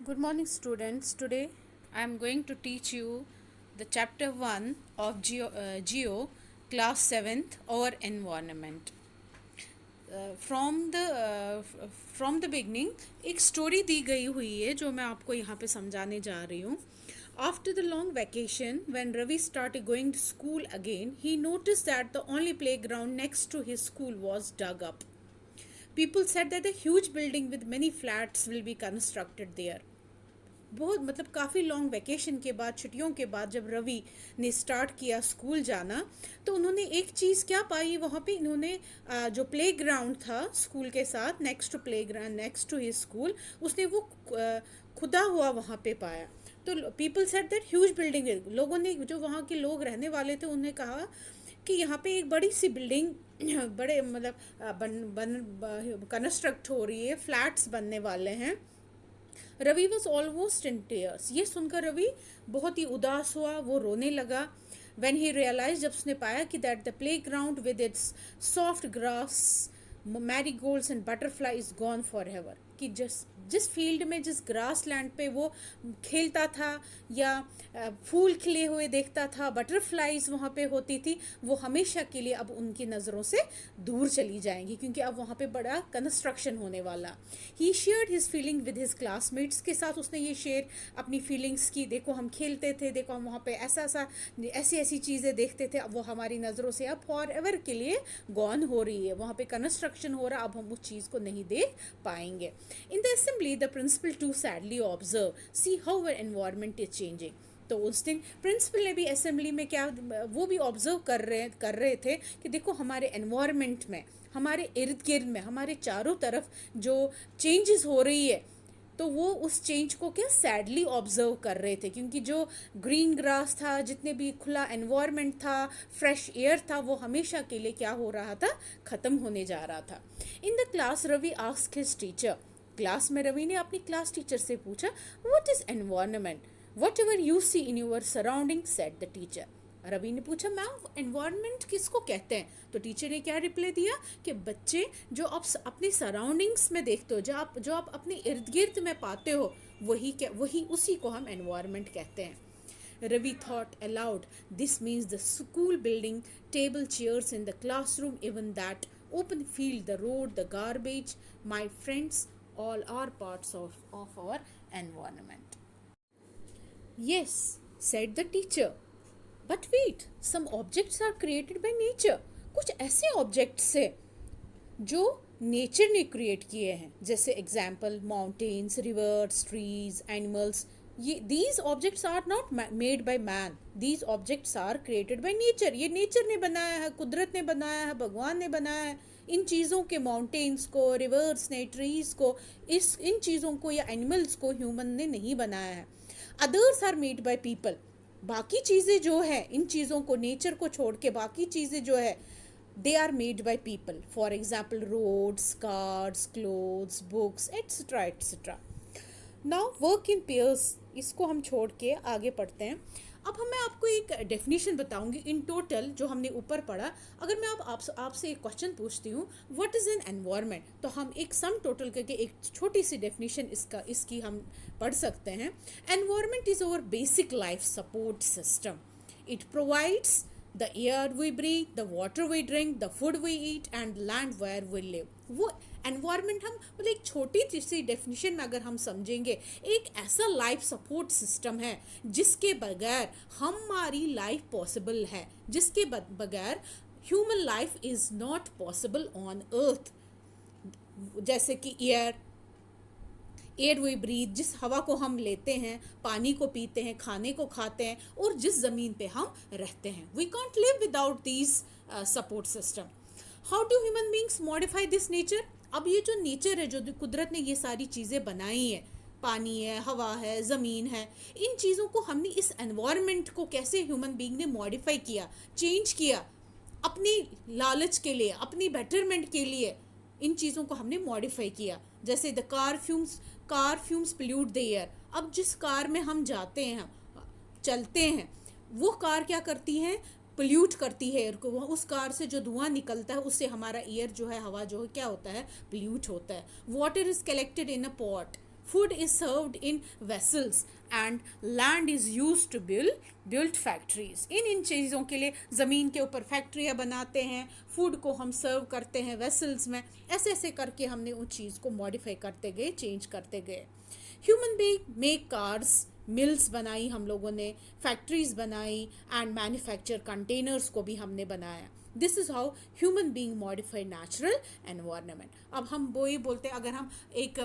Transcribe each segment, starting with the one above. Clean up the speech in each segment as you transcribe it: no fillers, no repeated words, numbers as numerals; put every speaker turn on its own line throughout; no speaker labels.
Good morning, students. Today I am going to teach you the chapter 1 of Geo class 7th or environment. From the beginning एक story दी गई हुई है जो मैं आपको यहाँ पे समझाने जा रही हूँ. After the long vacation, when Ravi started going to school again, he noticed that the only playground next to his school was dug up. People said that a huge building with many flats will be constructed there. बहुत मतलब काफ़ी long vacation के बाद, छुट्टियों के बाद जब रवि ने स्टार्ट किया स्कूल जाना, तो उन्होंने एक चीज़ क्या पाई वहाँ पे. इन्होंने जो प्ले ग्राउंड था स्कूल के साथ, next to playground, next to his school, उसने वो खुदा हुआ वहाँ पे पाया. तो people said that huge building, लोगों ने, जो वहाँ के लोग रहने वाले थे, उन्हें कहा कि यहाँ पे एक बड़ी सी बिल्डिंग बड़े मतलब बन कंस्ट्रक्ट हो रही है, फ्लैट्स बनने वाले हैं. Ravi was almost in tears. ये सुनकर रवि बहुत ही उदास हुआ, वो रोने लगा. वेन ही रियलाइज, जब उसने पाया कि that the play ground with its soft grass, marigolds and butterfly is gone for ever. कि जिस फील्ड में, जिस ग्रास लैंड पे वो खेलता था या फूल खिले हुए देखता था, बटरफ्लाइज वहाँ पे होती थी, वो हमेशा के लिए अब उनकी नज़रों से दूर चली जाएंगी, क्योंकि अब वहाँ पे बड़ा कंस्ट्रक्शन होने वाला. He shared his feeling with his classmates के साथ उसने ये शेयर अपनी फीलिंग्स की. देखो हम खेलते थे, देखो हम वहाँ पे ऐसी ऐसी चीज़ें देखते थे, अब वो हमारी नज़रों से अब फॉर एवर के लिए गॉन हो रही है. वहाँ पे कंस्ट्रक्शन हो रहा, अब हम उस चीज़ को नहीं देख पाएंगे. In the assembly, the principal too sadly observed, see how our environment is changing. तो उस दिन प्रिंसिपल ने भी असेंबली में क्या, वो भी ऑब्जर्व कर रहे थे कि देखो हमारे एनवायरनमेंट में, हमारे इर्द गिर्द में, हमारे चारों तरफ जो चेंजेस हो रही है, तो वो उस चेंज को क्या सैडली ऑब्जर्व कर रहे थे. क्योंकि जो ग्रीन ग्रास था, जितने भी खुला एनवायरनमेंट था, फ्रेश एयर था, वो हमेशा के लिए क्या हो रहा था, ख़त्म होने जा रहा था. In the class Ravi asked his teacher. Class में रवि ने अपनी क्लास टीचर से पूछा, what is environment? Whatever you see in your surrounding, said the teacher. Ravi ने पूछा, मैम एनवायरनमेंट किसको कहते हैं? तो टीचर ने क्या रिप्लाई दिया कि बच्चे, जो आप अपनी सराउंडिंग्स में देखते हो, जो आप अपने इर्द गिर्द में पाते हो, वही उसी को हम एनवायरनमेंट कहते हैं. Ravi thought aloud, this means the school building, table, chairs in the classroom, even that open field, the road, the garbage, my friends, all are parts of our environment. Yes, said the teacher. But wait, some objects are created by nature. कुछ ऐसे objects है जो nature ने create किए हैं, जैसे example mountains, rivers, trees, animals. ये these objects are not made by man, these objects are created by nature. ये नेचर ने बनाया है, कुदरत ने बनाया है, भगवान ने बनाया है. इन चीज़ों के, माउंटेन्स को, रिवर्स ने, ट्रीज को, इन चीज़ों को या एनिमल्स को ह्यूमन ने नहीं बनाया है. Others are made by people. बाकी चीज़ें जो है, इन चीज़ों को, नेचर को छोड़ के बाकी चीज़ें जो है, they are made by people. For example, roads, cars, clothes, books, etc. etc. Now work in pairs. इसको हम छोड़ के आगे पढ़ते हैं. अब मैं आपको एक डेफिनेशन बताऊंगी इन टोटल जो हमने ऊपर पढ़ा. अगर मैं आपसे एक क्वेश्चन पूछती हूँ, व्हाट इज़ एन एनवायरनमेंट, तो हम एक सम टोटल करके एक छोटी सी डेफिनेशन इसकी हम पढ़ सकते हैं. Environment is our basic life support system. It provides the air we breathe, the water we drink, the food we eat and the land where we live. वो एनवायरनमेंट हम मतलब एक छोटी सी डेफिनेशन में अगर हम समझेंगे, एक ऐसा लाइफ सपोर्ट सिस्टम है जिसके बगैर हमारी लाइफ पॉसिबल है, जिसके बगैर human life is not possible on earth. जैसे कि एयर वी ब्रीथ, जिस हवा को हम लेते हैं, पानी को पीते हैं, खाने को खाते हैं, और जिस ज़मीन पे हम रहते हैं. We can't live without these support system. How do human beings modify this nature? अब ये जो नेचर है, जो कुदरत ने ये सारी चीज़ें बनाई हैं, पानी है, हवा है, ज़मीन है, इन चीज़ों को हमने, इस एनवायरनमेंट को कैसे ह्यूमन बींग ने मॉडिफाई किया, चेंज किया अपनी लालच के लिए, अपनी बेटरमेंट के लिए. इन चीज़ों को हमने मॉडिफाई किया. जैसे the car fumes pollute the air. अब जिस कार में हम जाते हैं, चलते हैं, वो कार क्या करती है, पोल्यूट करती है एयर को. उस कार से जो धुआं निकलता है, उससे हमारा एयर जो है, हवा जो है, क्या होता है, पोल्यूट होता है. Water is collected in a pot. food is served in vessels and land is used to build factories. इन चीज़ों के लिए ज़मीन के ऊपर फैक्ट्रियाँ बनाते हैं, फूड को हम सर्व करते हैं वेसल्स में. ऐसे ऐसे करके हमने उस चीज़ को मॉडिफाई करते गए, चेंज करते गए. Human being make cars, mills बनाई हम लोगों ने, फैक्ट्रीज बनाई एंड मैन्युफैक्चर कंटेनर्स को भी हमने बनाया. This is how human being modify natural environment. अब हम वो ही बोलते हैं, अगर हम एक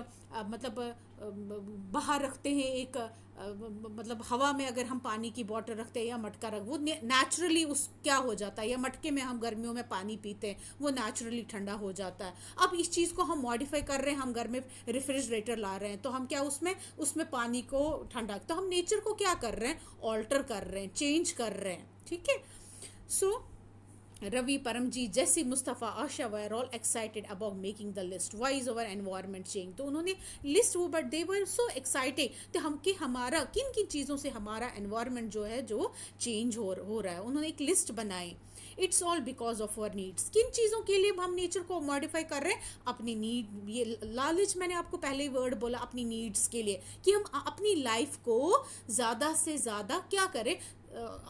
बाहर रखते हैं, एक मतलब हवा में अगर हम पानी की बॉटल रखते हैं या मटका रख, वो नेचुरली उस क्या हो जाता है, या मटके में हम गर्मियों में पानी पीते हैं, वो नेचुरली ठंडा हो जाता है. अब इस चीज़ को हम मॉडिफाई कर रहे हैं, हम घर में रेफ्रिजरेटर ला रहे हैं, तो हम क्या उसमें पानी को ठंडा, तो हम नेचर को क्या कर रहे हैं, ऑल्टर कर रहे हैं, चेंज कर रहे हैं. ठीक है. सो Ravi, Paramji, Jesse, Mustafa, Asha were all excited about making the list. Why is our environment changing? तो उन्होंने लिस्ट वो, but they were so excited तो हम कि हमारा किन किन चीज़ों से हमारा एनवायरनमेंट जो है जो चेंज हो रहा है. उन्होंने एक लिस्ट बनाई. It's all because of our needs. किन चीज़ों के लिए हम नेचर को मॉडिफाई कर रहे हैं? अपनी नीड. ये लालच मैंने आपको पहले ही वर्ड बोला, अपनी नीड्स के लिए, कि हम अपनी लाइफ को ज़्यादा से ज़्यादा क्या करें,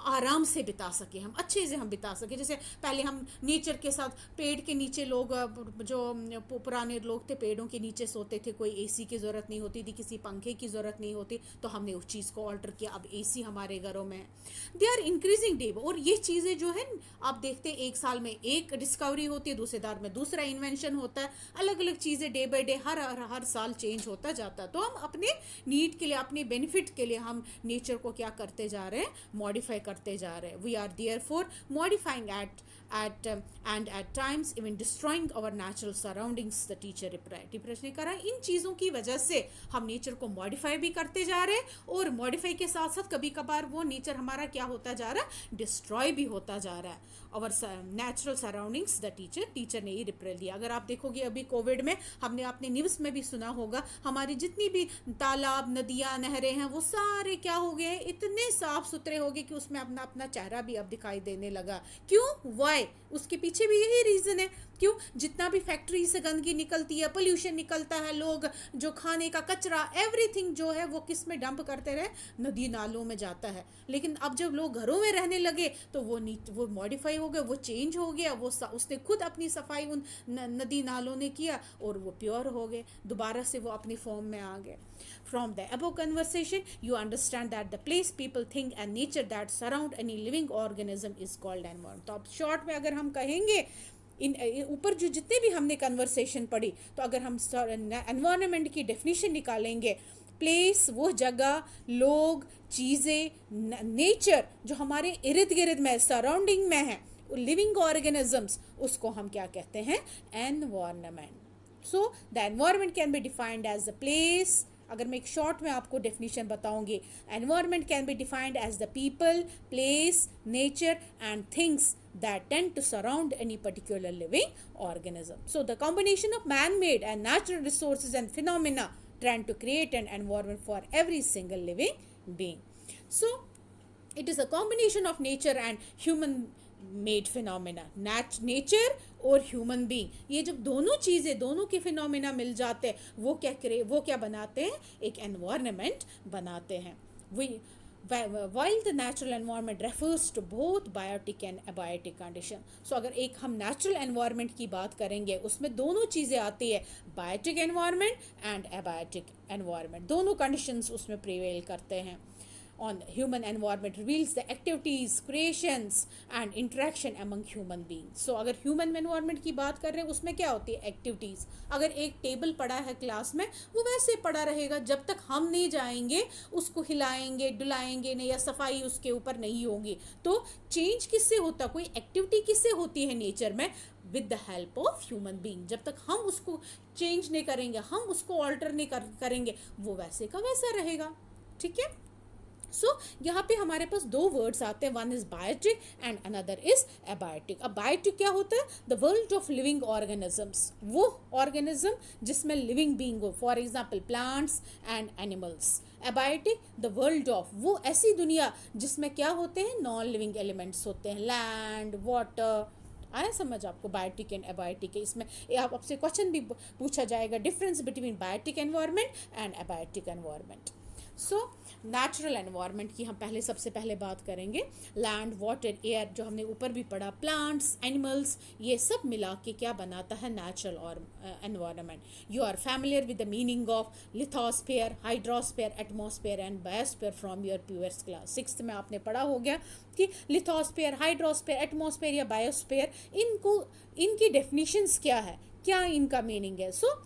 आराम से बिता सके, हम अच्छे से हम बिता सके. जैसे पहले हम नेचर के साथ, पेड़ के नीचे लोग, जो पुराने लोग थे पेड़ों के नीचे सोते थे, कोई एसी की ज़रूरत नहीं होती थी, किसी पंखे की ज़रूरत नहीं होती, तो हमने उस चीज़ को ऑल्टर किया. अब एसी हमारे घरों में. They are increasing day. और ये चीज़ें जो है आप देखते हैं, एक साल में एक डिस्कवरी होती है, दूसरे साल में दूसरा इन्वेंशन होता है, अलग अलग चीज़ें डे बाई डे हर साल चेंज होता जाता है. तो हम अपने नीड के लिए, अपने बेनिफिट के लिए हम नेचर को क्या करते जा रहे हैं, मॉडिफाई करते जा रहे हैं. We are there for modifying at times even destroying our natural surroundings. The teacher reply. Teacher ने कहा इन चीज़ों की वजह से हम नेचर को मॉडिफाई भी करते जा रहे हैं, और मॉडिफाई के साथ साथ कभी कभार वो नेचर हमारा क्या होता जा रहा है, डिस्ट्रॉय भी होता जा रहा है. अवर नेचुरल सराउंडिंग्स. द टीचर ने ये रिप्लाई दिया. अगर आप देखोगे अभी कोविड में हमने अपने न्यूज़ में भी सुना होगा, हमारी जितनी भी तालाब, नदियाँ, नहरें हैं, वो सारे क्या हो गए हैं, इतने साफ सुथरे हो गए कि उसमें अपना अपना चेहरा भी अब दिखाई देने लगा. क्यों? वाई? उसके पीछे भी यही रीज़न है. क्यों? जितना भी फैक्ट्री से गंदगी निकलती है, पोल्यूशन निकलता है, लोग जो खाने का कचरा, एवरीथिंग जो है वो किस में डंप करते रहे, नदी नालों में जाता है. लेकिन अब जब लोग घरों में रहने लगे तो वो मॉडिफाई हो गया, वो चेंज हो गया, वो उसने खुद अपनी सफाई उन नदी नालों ने किया, और वो प्योर हो गए, दोबारा से वो अपनी फॉर्म में आ गए. From the above conversation, you understand that the place, people, thing and nature that surround any living organism is called environment. तो अब शॉर्ट में अगर हम कहेंगे, इन ऊपर जो जितने भी हमने कन्वर्सेशन पढ़ी, तो अगर हम एनवायरनमेंट की डेफिनेशन निकालेंगे, प्लेस वो जगह, लोग, चीज़ें, नेचर जो हमारे इर्द गिर्द में, सराउंडिंग में है, लिविंग ऑर्गेनिजम्स, उसको हम क्या कहते हैं, environment. So the environment can be defined as the place. अगर मैं एक शॉर्ट में आपको डेफिनेशन बताऊंगी, environment can be defined as the people, place, nature and things that tend to surround any particular living organism. So the combination of man-made and natural resources and phenomena tend to create an environment for every single living being. So it is a combination of nature and human made phenomena. Nature और human being, ये जब दोनों चीज़ें, दोनों के phenomena मिल जाते हैं, वो क्या बनाते हैं, एक एनवायरनमेंट बनाते हैं. While the natural environment refers to both biotic and abiotic condition. So अगर एक हम natural environment की बात करेंगे, उसमें दोनों चीज़ें आती है, biotic environment and abiotic environment, दोनों conditions उसमें prevail करते हैं. On human environment reveals the activities, creations and interaction among human beings. So अगर human environment की बात कर रहे हैं, उसमें क्या होती है, एक्टिविटीज़. अगर एक टेबल पड़ा है क्लास में, वो वैसे पड़ा रहेगा जब तक हम नहीं जाएंगे, उसको हिलाएंगे, डुलाएंगे नहीं, या सफाई उसके ऊपर नहीं होगी. तो चेंज किससे होता, कोई एक्टिविटी किससे होती है नेचर में, with the help of human being. जब तक हम उसको चेंज नहीं करेंगे, हम उसको ऑल्टर नहीं करेंगे, वो वैसे का वैसा रहेगा. ठीक है. सो यहाँ पे हमारे पास दो वर्ड्स आते हैं, one is biotic and another is abiotic. अब बायोटिक क्या होता है, the world of living organisms, वो ऑर्गेनिज्म जिसमें लिविंग बीइंग हो, for example plants and animals. Abiotic the world of, वो ऐसी दुनिया जिसमें क्या होते हैं, नॉन लिविंग एलिमेंट्स होते हैं, लैंड, वाटर, आया समझ आपको बायोटिक एंड एबायोटिक है इसमें? आप आपसे क्वेश्चन भी पूछा जाएगा, difference between biotic environment and abiotic environment. So natural environment की हम पहले सबसे पहले बात करेंगे। लैंड, वाटर, एयर, जो हमने ऊपर भी पढ़ा, प्लांट्स, एनिमल्स, ये सब मिला के क्या बनाता है नेचुरल और environment. You are familiar with the meaning of lithosphere, hydrosphere, atmosphere and biosphere from your previous class. Sixth में आपने पढ़ा हो गया कि लिथोस्फेयर, हाइड्रोस्फेयर, एटमॉस्फेयर या बायोस्फेयर, इनको इनकी डेफिनेशंस क्या है, क्या इनका मीनिंग है। सो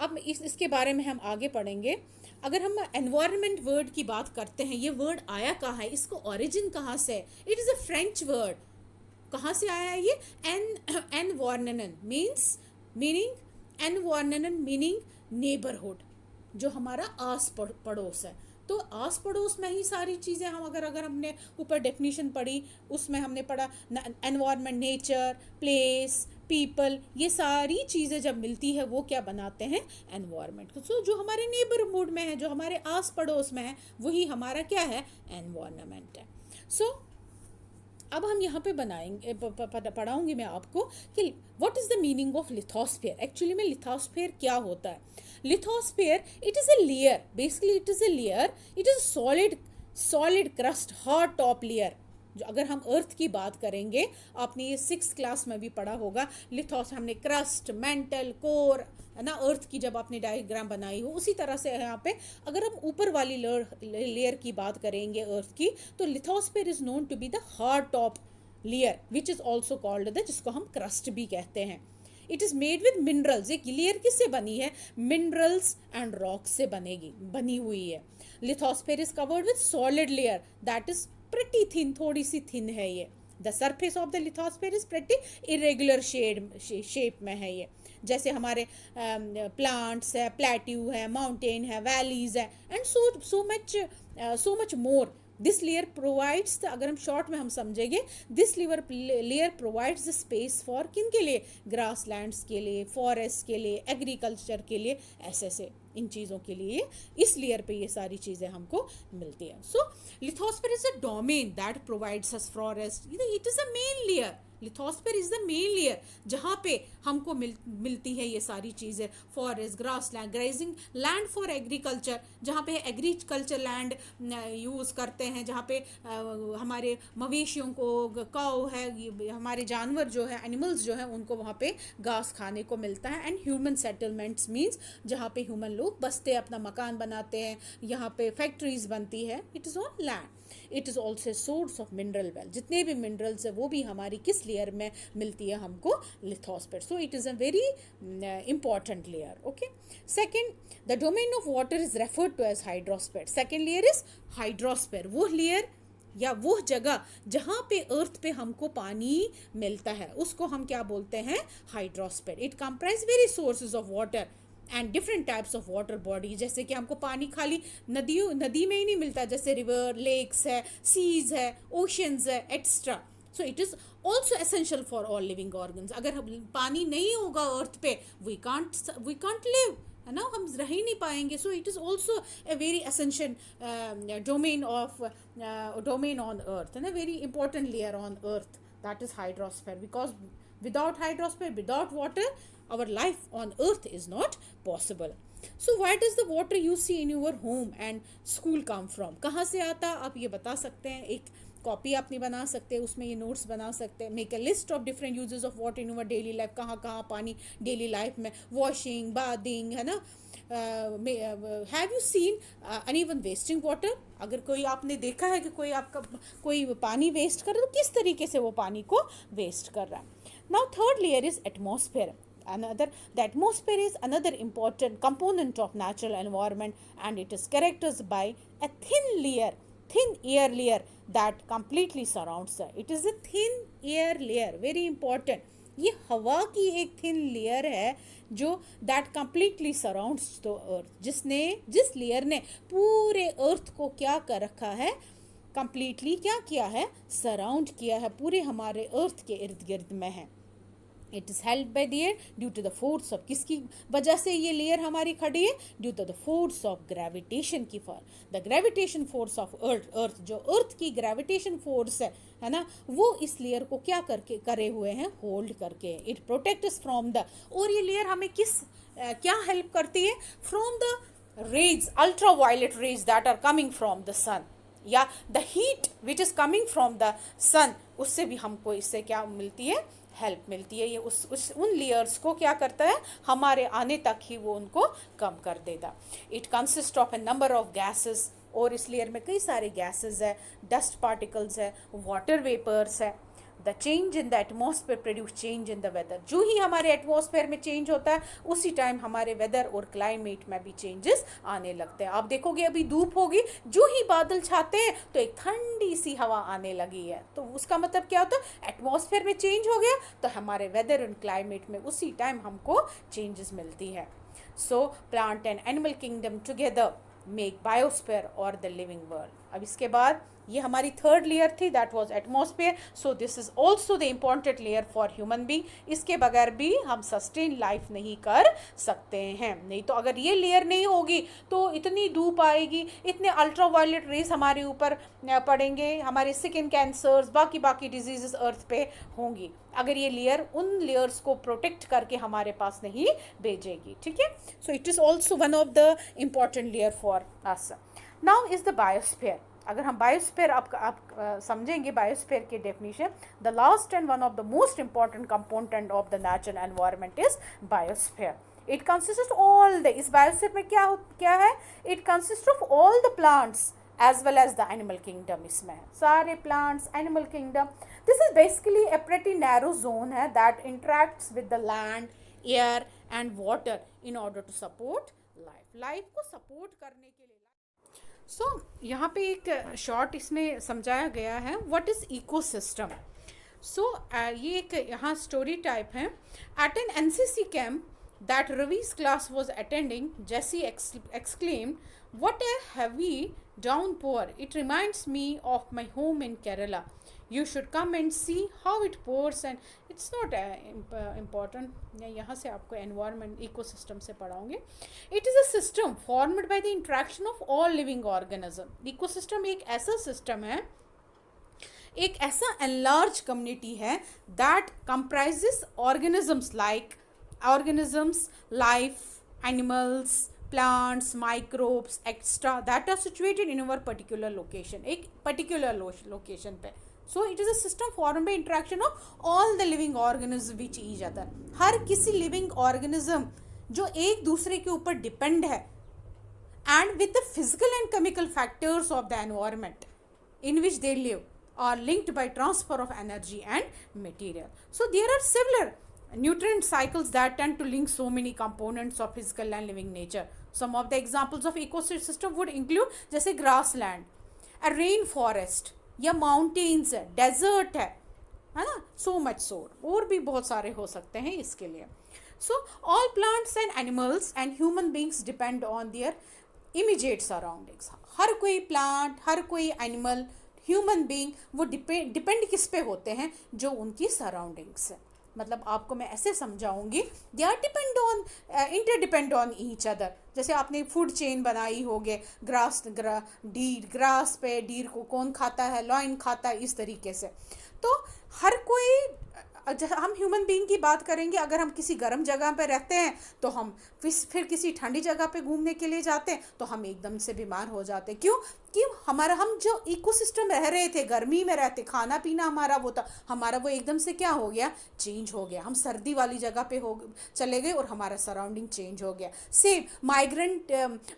अब इसके बारे में हम आगे पढ़ेंगे। अगर हम एनवायरनमेंट वर्ड की बात करते हैं, ये वर्ड आया कहाँ है, इसको ओरिजिन कहाँ से है? It is a French word. कहाँ से आया है ये? एनवायरनन मीनिंग एनवायरनन मीनिंग नेबरहुड, जो हमारा आस पड़ोस है। तो आस पड़ोस में ही सारी चीज़ें हम अगर हमने ऊपर डेफिनेशन पढ़ी, उसमें हमने पढ़ा एनवायरनमेंट, नेचर, प्लेस, पीपल, ये सारी चीज़ें जब मिलती है वो क्या बनाते हैं? एनवायरनमेंट। सो जो हमारे नेबरहुड में है, जो हमारे आस पड़ोस में है, वही हमारा क्या है? एनवायरनमेंट है। सो अब हम यहाँ पे बनाएंगे, पढ़ाऊंगी मैं आपको कि what is the meaning of lithosphere. Actually में लिथोस्फेयर क्या होता है? Lithosphere, it is a layer, basically it is a layer, it is solid crust, hard top layer. जो अगर हम अर्थ की बात करेंगे, आपने ये 6th क्लास में भी पढ़ा होगा, लिथोस हमने क्रस्ट, मेंटल, कोर, है ना, अर्थ की जब आपने डायग्राम बनाई हो, उसी तरह से यहाँ पे अगर हम ऊपर वाली लेयर की बात करेंगे अर्थ की, तो lithosphere is known to be the hard top layer which is also called the, जिसको हम क्रस्ट भी कहते हैं। It is made with minerals. एक लेयर किससे बनी है? मिनरल्स एंड रॉक्स से बनी हुई है। Lithosphere is covered with solid layer that is pretty thin, थोड़ी सी थिन है ये। The surface of the lithosphere is pretty irregular shape में है ये। जैसे हमारे प्लांट्स है, प्लेट्यू है, माउंटेन है, वैलीज है, and so much more. This layer provides, अगर हम शॉर्ट में हम समझेंगे, this layer provides the space for किन के लिए? ग्रास लैंड्स के लिए, फॉरेस्ट के लिए, एग्रीकल्चर के लिए, ऐसे इन चीज़ों के लिए इस लेयर पे ये सारी चीज़ें हमको मिलती हैं। So lithosphere is a domain that provides us forest, it is a main layer. Lithosphere is the main layer जहाँ पे हमको मिलती है ये सारी चीज़ें, forest, grass land, grazing land for agriculture, जहाँ पे एग्रीकल्चर लैंड यूज़ करते हैं, जहाँ पे हमारे मवेशियों को, काऊ है, हमारे जानवर जो है, एनिमल्स जो है, उनको वहाँ पे घास खाने को मिलता है। एंड ह्यूमन सेटलमेंट्स मीन्स जहाँ पे ह्यूमन लोग बसते हैं, अपना मकान बनाते हैं, यहाँ पे फैक्ट्रीज बनती है, it is on land. It is also source of mineral wealth. जितने भी मिनरल्स है वो भी हमारी किस लेयर में मिलती है हमको? Lithosphere. So it is a very important layer. Okay, second, the domain of water is referred to as hydrosphere. Second layer is hydrosphere, वो लेयर या वो जगह जहाँ पे अर्थ पे हमको पानी मिलता है, उसको हम क्या बोलते हैं? Hydrosphere. It comprise very sources of water and different types of water body. जैसे कि हमको पानी खाली नदी में ही नहीं मिलता, जैसे रिवर, लेक्स है, सीज है, ओशंस है, extra. So it is also essential for all living organs. अगर पानी नहीं होगा अर्थ पे, वी कांट लिव, है ना, हम रह ही नहीं पाएंगे। सो it is also a very essential domain on earth, है ना, very important layer on earth, that is hydrosphere, because without hydrosphere, without water, our life on earth is not possible. So where does the water you see in your home and school come from? कहाँ से आता? आप ये बता सकते हैं, एक copy आपने बना सकते हैं, उसमें ये नोट्स बना सकते हैं। Make a list of different uses of water in your daily life. कहाँ कहाँ पानी डेली लाइफ में, वॉशिंग, बाथिंग, है ना। Have you seen anyone wasting water? अगर कोई आपने देखा है कि कोई पानी वेस्ट कर रहा है, तो किस तरीके से वो पानी को वेस्ट कर रहा है? Now third layer is atmosphere. The atmosphere is another important component of natural environment, and it is characterized by a thin air layer that completely surrounds it. It is a thin air layer, very important. ये हवा की एक thin layer है जो that completely surrounds the earth, जिस layer ने पूरे अर्थ को क्या कर रखा है? कंप्लीटली क्या किया है? सराउंड किया है, पूरे हमारे अर्थ के इर्द गिर्द में है। It is help by the air due to the force of, किसकी वजह से ये लेयर हमारी खड़ी है? Due to the force of gravitation की, for the gravitation force of earth, earth जो अर्थ की ग्रेविटेशन फोर्स है ना, वो इस लेयर को क्या करके करे हुए हैं? होल्ड करके। इट प्रोटेक्ट्स फ्रॉम द, और ये लेयर हमें किस क्या हेल्प करती है? From the rays, ultra violet rays that are coming from the sun, या the heat which is coming from the sun, उससे भी हमको इससे क्या मिलती है? हेल्प मिलती है। ये उस उन लेयर्स को क्या करता है? हमारे आने तक ही वो उनको कम कर देता। It consist of a number of gases, और इस लेयर में कई सारे गैसेस है, डस्ट पार्टिकल्स है, वाटर वेपर्स है। The change in the atmosphere produce change in the weather, जो ही हमारे एटमॉस्फेयर में चेंज होता है उसी टाइम हमारे वेदर और क्लाइमेट में भी चेंजेस आने लगते हैं। आप देखोगे अभी धूप होगी, जो ही बादल छाते हैं तो एक ठंडी सी हवा आने लगी है, तो उसका मतलब क्या होता है? एटमॉस्फेयर में चेंज हो गया, तो हमारे वेदर एंड क्लाइमेट में उसी टाइम हमको चेंजेस मिलती है। So plant and animal kingdom together make biosphere or the living world. अब इसके बाद ये हमारी थर्ड लेयर थी, that was atmosphere. So this is also the important layer for human being. इसके बगैर भी हम सस्टेन लाइफ नहीं कर सकते हैं। नहीं तो अगर ये लेयर नहीं होगी तो इतनी धूप आएगी, इतने अल्ट्रा वायलेट रेज हमारे ऊपर पड़ेंगे, हमारे स्किन कैंसर्स, बाकी डिजीजेस अर्थ पे होंगी, अगर ये लेयर उन लेयर्स को प्रोटेक्ट करके हमारे पास नहीं भेजेगी। ठीक है, so it is also one of the important layer for us. Now is the biosphere. अगर हम बायोस्फीयर आप समझेंगे बायोस्फीयर की definition, the last and one of the most important component of the natural environment is biosphere. It consist of all the, इस biosphere में क्या है? It consist of all the plants as well as the animal kingdom. इसमें सारे plants, animal kingdom, this is basically a pretty narrow zone है that interacts with the land, air and water in order to support life, life को support करने के लिए। सो यहाँ पे एक शॉर्ट इसमें समझाया गया है व्हाट इज़ इकोसिस्टम। सो ये एक यहाँ स्टोरी टाइप है। At an NCC camp that रवी's class was attending, Jesse exclaimed, "What a heavy downpour! It reminds me of my home in Kerala. You should come and see how it pours." And it's not important, यहाँ से आपको environment ecosystem से पढ़ाऊँगे। It is a system formed by the interaction of all living organism. Ecosystem एक ऐसा system है, एक ऐसा enlarged community है that comprises organisms, life, animals, plants, microbes, extra that are situated in our particular location, एक particular location पे। So it is a system formed by interaction of all the living organisms with each other. हर किसी living organism जो एक दूसरे के ऊपर depend है, and with the physical and chemical factors of the environment in which they live are linked by transfer of energy and material. So there are several nutrient cycles that tend to link so many components of physical and living nature. Some of the examples of ecosystem would include जैसे grassland, a rain forest, या mountains है, desert है ना, so much so, और भी बहुत सारे हो सकते हैं इसके लिए। So all plants and animals and human beings depend on their immediate surroundings. हर कोई प्लांट, हर कोई एनिमल, ह्यूमन बींग वो डिपेंड किस पे होते हैं? जो उनकी सराउंडिंग्स है। मतलब आपको मैं ऐसे समझाऊंगी, they are interdepend on each other. जैसे आपने फूड चेन बनाई होगे, ग्रास पे डीर को कौन खाता है? लॉइन खाता है, इस तरीके से। तो हर कोई, हम ह्यूमन बीइंग की बात करेंगे, अगर हम किसी गर्म जगह पे रहते हैं तो हम फिर किसी ठंडी जगह पे घूमने के लिए जाते हैं तो हम एकदम से बीमार हो जाते हैं। क्यों? हम जो इकोसिस्टम रह रहे थे, गर्मी में रहते, खाना पीना हमारा वो था, हमारा वो एकदम से क्या हो गया? चेंज हो गया। हम सर्दी वाली जगह पे चले गए और हमारा सराउंडिंग चेंज हो गया। सेम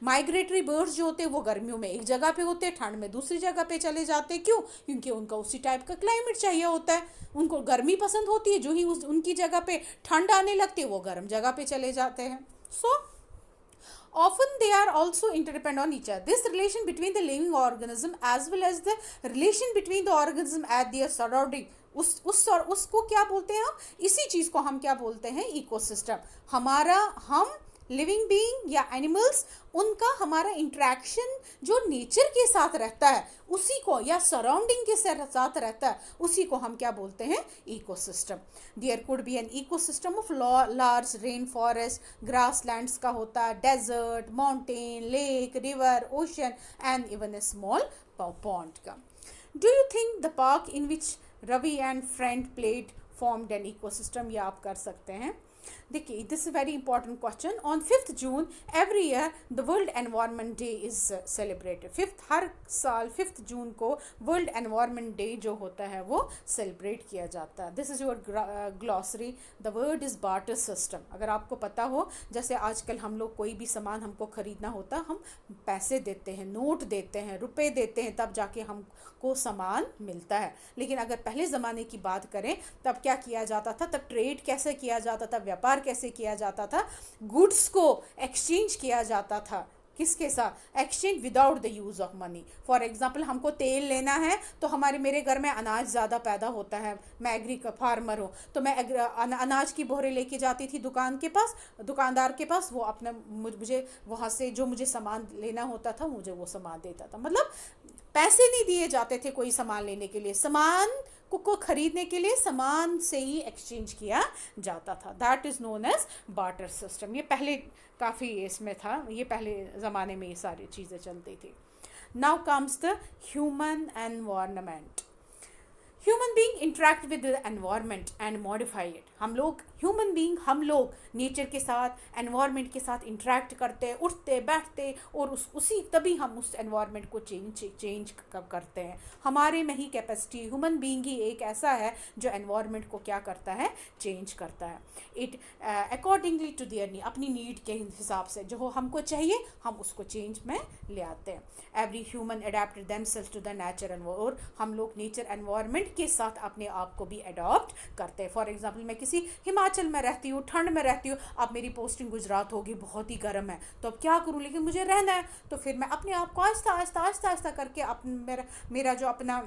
माइग्रेटरी बर्ड्स जो होते हैं वो गर्मियों में एक जगह पे होते हैं, ठंड में दूसरी जगह पे चले जाते हैं। क्यों? क्योंकि उनका उसी टाइप का क्लाइमेट चाहिए होता है। उनको गर्मी पसंद होती है, जो ही उनकी जगह पे ठंड आने लगती है वो गर्म जगह पे चले जाते हैं। सो often they are also interdependent on each other. This relation between the living organism as well as the relation between the organism at their surrounding, उसको क्या बोलते हैं हम? इसी चीज़ को हम क्या बोलते हैं? इकोसिस्टम। हम लिविंग बीइंग या एनिमल्स, उनका हमारा इंट्रैक्शन जो नेचर के साथ रहता है उसी को, या सराउंडिंग के साथ रहता है उसी को हम क्या बोलते हैं, ecosystem. There could be an ecosystem of large rain forest, grasslands का होता है, desert, mountain, lake, river, ocean and even a small pond का. Do you think the park in which Ravi and friend played formed an ecosystem? ये आप कर सकते हैं. देखिए, this is very important question. On 5th June every year the world environment day is celebrated. हर साल 5th जून को वर्ल्ड एनवायरनमेंट डे जो होता है वो सेलिब्रेट किया जाता है. This is your glossary. The word is barter system. अगर आपको पता हो, जैसे आजकल हम लोग कोई भी सामान हमको खरीदना होता, हम पैसे देते हैं, नोट देते हैं, रुपए देते हैं, तब जाके हमको सामान मिलता है. लेकिन अगर पहले ज़माने की बात करें तब क्या किया जाता था, तब ट्रेड कैसे किया जाता था, व्यापार कैसे किया जाता था, गुड्स को एक्सचेंज किया जाता था. किसके साथ? Exchange without the use of money. For example, हमको तेल लेना है तो मेरे घर में अनाज ज़्यादा पैदा होता है, मैं फार्मर हूँ, तो मैं अनाज की बोरे लेके जाती थी दुकानदार के पास, वो अपना मुझे वहाँ से जो मुझे सामान लेना होता था मुझे वो सामान देता था. मतलब पैसे नहीं दिए जाते थे कोई सामान लेने के लिए, सामान को खरीदने के लिए सामान से ही एक्सचेंज किया जाता था. That is known as barter system. ये पहले काफ़ी इसमें था, ये पहले ज़माने में ये सारी चीज़ें चलती थी. Now comes the human environment. Human being interact with the environment and modify it. हम लोग नेचर के साथ, एनवायरनमेंट के साथ इंटरेक्ट करते, उठते बैठते, और तभी हम उस एनवायरनमेंट को चेंज करते हैं. हमारे में ही कैपेसिटी, ह्यूमन बीइंग ही एक ऐसा है जो एनवायरनमेंट को क्या करता है, चेंज करता है. It accordingly to their need, अपनी नीड के हिसाब से जो हमको चाहिए हम उसको चेंज में ले आते हैं. Every human adapted themselves to the nature और हम लोग नेचर एनवायरनमेंट के साथ अपने आप को भी अडॉप्ट करते हैं. फॉर एग्जाम्पल, मैं किसी हिमाचल में रहती हूँ, ठंड में रहती हूँ, अब मेरी पोस्टिंग गुजरात होगी, बहुत ही गर्म है, तो अब क्या करूँ, लेकिन मुझे रहना है, तो फिर मैं अपने आप को आहिस्ता करके मेरा जो अपना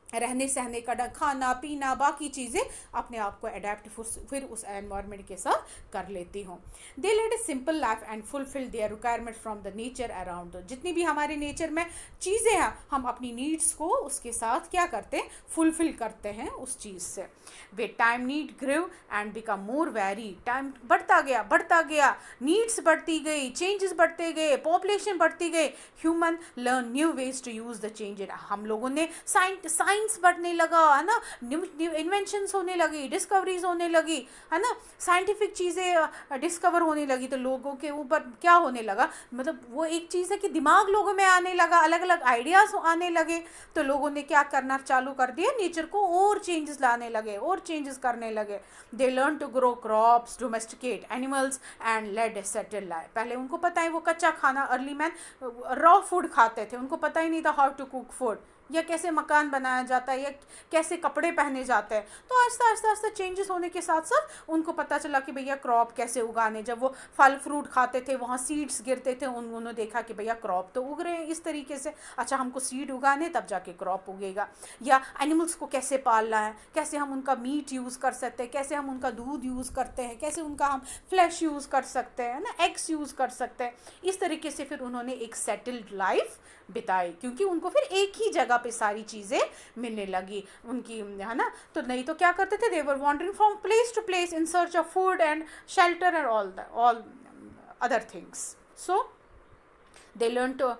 रहने सहने का खाना पीना बाकी चीज़ें अपने आप को अडेप्ट फिर उस एनवायरनमेंट के साथ कर लेती हूँ. They led a simple life and fulfil their requirement from the nature around. जितनी भी हमारे नेचर में चीज़ें हैं हम अपनी नीड्स को उसके साथ क्या करते हैं, फुलफिल करते हैं उस चीज़ से. वे time need grow and become more very. Time बढ़ता गया, नीड्स बढ़ती गई, चेंजेस बढ़ते गए, पॉपुलेशन बढ़ती गई. Human learn new ways to use the change. हम लोगों ने साइंस बढ़ने लगा, है ना, न्यू इन्वेंशंस होने लगी, डिस्कवरीज होने लगी, है ना, साइंटिफिक चीज़ें डिस्कवर होने लगी, तो लोगों के ऊपर क्या होने लगा, मतलब वो एक चीज़ है कि दिमाग लोगों में आने लगा, अलग अलग आइडियाज़ आने लगे, तो लोगों ने क्या करना चालू कर दिया, नेचर को और चेंजेस लाने लगे और चेंजेस करने लगे. They learn to grow crops, domesticate animals and led a settle life. पहले उनको पता है वो कच्चा खाना, अर्ली मैन रॉ फूड खाते थे, उनको पता ही नहीं था हाउ टू कुक फूड, या कैसे मकान बनाया जाता है, या कैसे कपड़े पहने जाते हैं. तो आहिस्ता चेंजेस होने के साथ साथ उनको पता चला कि भैया क्रॉप कैसे उगाने. जब वो फल फ्रूट खाते थे वहाँ सीड्स गिरते थे, उन्होंने देखा कि भैया क्रॉप तो उग रहे हैं इस तरीके से, अच्छा हमको सीड उगाने तब जाके क्रॉप उगेगा. या एनिमल्स को कैसे पालना है, कैसे हम उनका मीट यूज़ कर सकते हैं, कैसे हम उनका दूध यूज़ करते हैं, कैसे उनका हम फ्लैश यूज़ कर सकते हैं ना, एग्स यूज़ कर सकते हैं. इस तरीके से फिर उन्होंने एक सेटल्ड लाइफ बिताई, क्योंकि उनको फिर एक ही जगह पे सारी चीज़ें मिलने लगी उनकी, है ना. तो नहीं तो क्या करते थे, they were wandering from place to place in search of food and shelter and all other things. So they learn to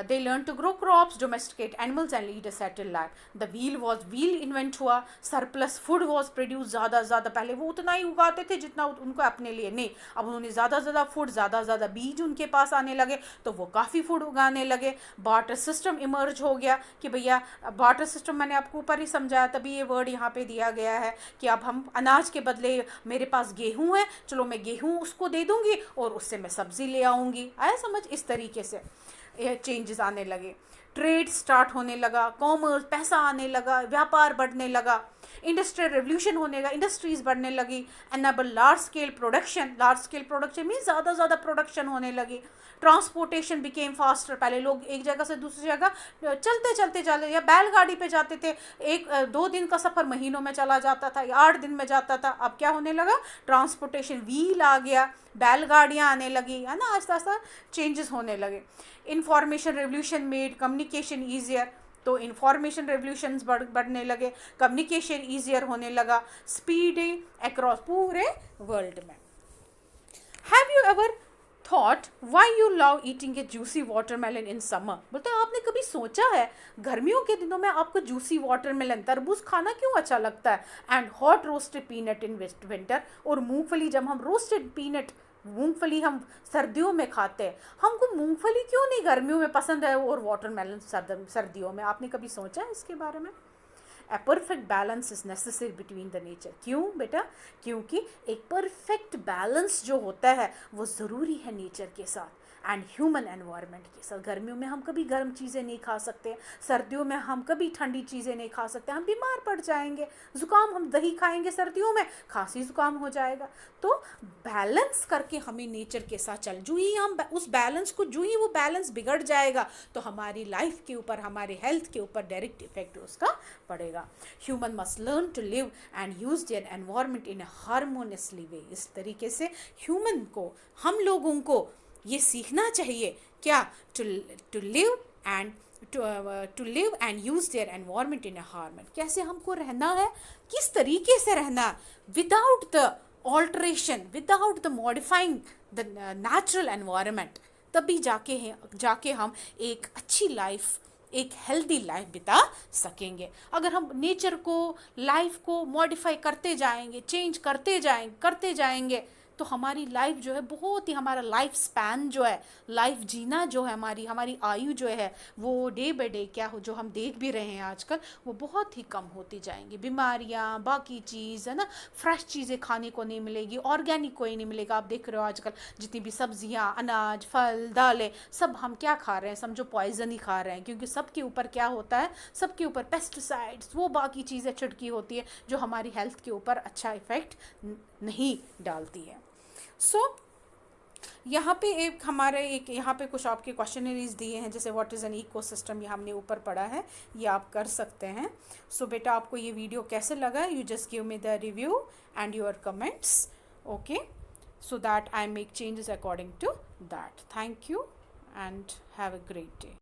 they learn to grow crops, domesticate animals and lead a settled life. The wheel invent हुआ, surplus food was produced. ज़्यादा पहले वो उतना ही उगाते थे जितना उनको अपने लिए, नहीं, अब उन्होंने ज़्यादा फूड, ज़्यादा बीज उनके पास आने लगे, तो वो काफ़ी फूड उगाने लगे. बार्टर सिस्टम इमर्ज हो गया कि भैया बार्टर सिस्टम मैंने आपको ऊपर ही समझाया, तभी ये वर्ड यहाँ पे दिया गया है कि अब हम अनाज के बदले, मेरे पास गेहूँ है, चलो मैं गेहूँ उसको दे दूँगी और उससे मैं सब्ज़ी ले आऊँगी. आया समझ? इस तरीके से चेंजेस आने लगे. ट्रेड स्टार्ट होने लगा, कॉमर्स, पैसा आने लगा, व्यापार बढ़ने लगा. इंडस्ट्रियल रेवोल्यूशन होने लगा, इंडस्ट्रीज बढ़ने लगी, enable large scale production mean ज़्यादा प्रोडक्शन होने लगी। ट्रांसपोर्टेशन बिकेम फास्टर, पहले लोग एक जगह से दूसरी जगह चलते या बैलगाड़ी पे जाते थे, 1-2 दिन का सफ़र महीनों में चला जाता था या 8 दिन में जाता था। अब क्या होने लगा, ट्रांसपोर्टेशन व्हील आ गया, बैलगाड़ियाँ आने लगी, है ना, आस्ता आस्ता चेंजेस होने लगे। Information revolution made communication easier, तो इंफॉर्मेशन रेवोल्यूशंस बढ़ने लगे, कम्युनिकेशन ईजियर होने लगा, स्पीड अक्रॉस पूरे वर्ल्ड में। Have you ever thought why you love eating A juicy watermelon in summer? बोलते हैं आपने कभी सोचा है गर्मियों के दिनों में आपको जूसी वाटरमेलन तरबूज खाना क्यों अच्छा लगता है? And hot roasted peanut in winter, और मूंगफली, जब हम रोस्टेड पीनट मूंगफली हम सर्दियों में खाते हैं, हमको मूंगफली क्यों नहीं गर्मियों में पसंद है और वाटरमेलन सर्दियों में? आपने कभी सोचा है इसके बारे में? A perfect balance is necessary between the nature. क्यों बेटा? क्योंकि एक परफेक्ट बैलेंस जो होता है वो ज़रूरी है नेचर के साथ एंड ह्यूमन एनवायरनमेंट के साथ। गर्मियों में हम कभी गर्म चीज़ें नहीं खा सकते, सर्दियों में हम कभी ठंडी चीज़ें नहीं खा सकते, हम बीमार पड़ जाएंगे। ज़ुकाम, हम दही खाएंगे सर्दियों में, खांसी ज़ुकाम हो जाएगा। तो बैलेंस करके हमें नेचर के साथ चल, जो ही हम उस बैलेंस को, जो ही वो बैलेंस बिगड़ जाएगा तो हमारी लाइफ के ऊपर, हमारे हेल्थ के ऊपर डायरेक्ट इफेक्ट उसका पड़ेगा। Human must learn to live and use their environment in a harmoniously way. इस तरीके से ह्यूमन को, हम लोगों को ये सीखना चाहिए क्या? To live and to live and use their environment in a harmony. कैसे हमको रहना है, किस तरीके से रहना, without the alteration, without the modifying the natural environment, तभी जाके हम एक अच्छी लाइफ, एक हेल्दी लाइफ बिता सकेंगे। अगर हम नेचर को, लाइफ को मॉडिफाई करते जाएंगे, चेंज करते जाएंगे तो हमारी लाइफ जो है बहुत ही, हमारा लाइफ स्पैन जो है, लाइफ जीना जो है, हमारी आयु जो है वो डे बाय डे क्या हो, जो हम देख भी रहे हैं आजकल, वो बहुत ही कम होती जाएंगी। बीमारियाँ, बाकी चीज़ है ना, फ्रेश चीज़ें खाने को नहीं मिलेगी, ऑर्गेनिक कोई नहीं मिलेगा। आप देख रहे हो आजकल जितनी भी सब्जियाँ, अनाज, फल, दालें, सब हम क्या खा रहे हैं, समझो पॉइजन ही खा रहे हैं, क्योंकि सबके ऊपर क्या होता है, सबके ऊपर पेस्टिसाइड्स, वो बाकी चीज़ें छिड़की होती है जो हमारी हेल्थ के ऊपर अच्छा इफेक्ट नहीं डालती है। यहाँ पे यहाँ पे कुछ आपके क्वेश्चनरीज दिए हैं, जैसे व्हाट इज़ एन इकोसिस्टम, ये हमने ऊपर पढ़ा है, ये आप कर सकते हैं। बेटा आपको ये वीडियो कैसे लगा? You just give me the review and your comments, okay, so that I make changes according to that. Thank you and have a great day.